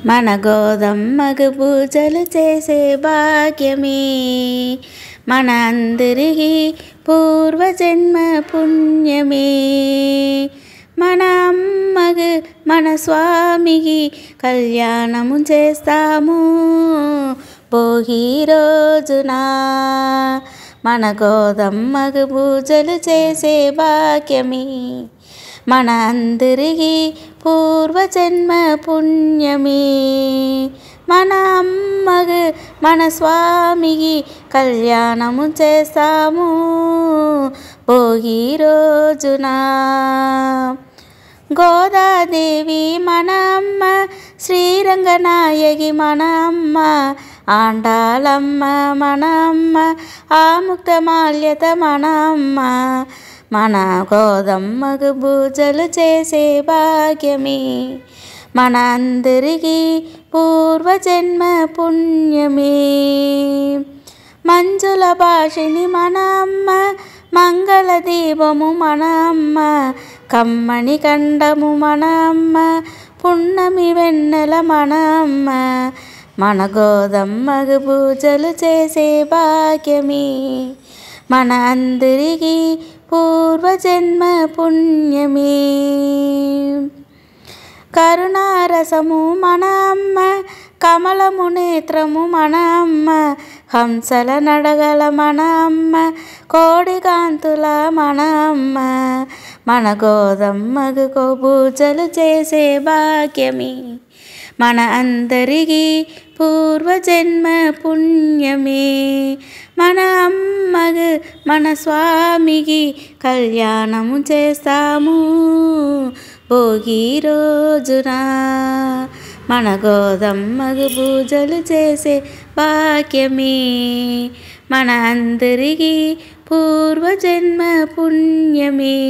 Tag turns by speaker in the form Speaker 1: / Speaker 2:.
Speaker 1: మన గోదమ్మకు పూజలు చేసే భాగ్యమే మన అందరికీ పూర్వజన్మ పుణ్యమే. మన అమ్మకు మన స్వామికి కళ్యాణము చేస్తాము భోగి రోజున. మన గోదమ్మకు పూజలు చేసే భాగ్యమే మన అందరికీ పూర్వజన్మ పుణ్యమే. మన అమ్మకు మన స్వామికి కళ్యాణము చేస్తాము భోగి రోజున. గోదాదేవి మన అమ్మ, శ్రీరంగనాయకి మన అమ్మ, ఆండాలమ్మ మన అమ్మ, ఆముక్తమాల్యత మన అమ్మ. మన గోదమ్మకు పూజలు చేసే భాగ్యమే మన అందరికీ పూర్వజన్మ పుణ్యమే. మంజుల భాషిని మన అమ్మ, మంగళ దీపము మన అమ్మ, కమ్మని కండము మన అమ్మ, పున్నమి వెన్నెల మన అమ్మ. మన గోదమ్మకు పూజలు చేసే భాగ్యమే మన అందరికీ పూర్వజన్మ పుణ్యమే. కరుణారసము మన అమ్మ, కమలము నేత్రము మన అమ్మ, హంసల నడగల మన అమ్మ, కోడి కాంతుల మన అమ్మ. మన గోదమ్మకు పూజలు చేసే భాగ్యమే మన అందరికీ పూర్వజన్మ పుణ్యమే. మన అమ్మకు మన స్వామికి కళ్యాణము చేస్తాము భోగి రోజున. మన గోదమ్మకు పూజలు చేసే భాగ్యమే మన అందరికీ పూర్వజన్మ పుణ్యమే.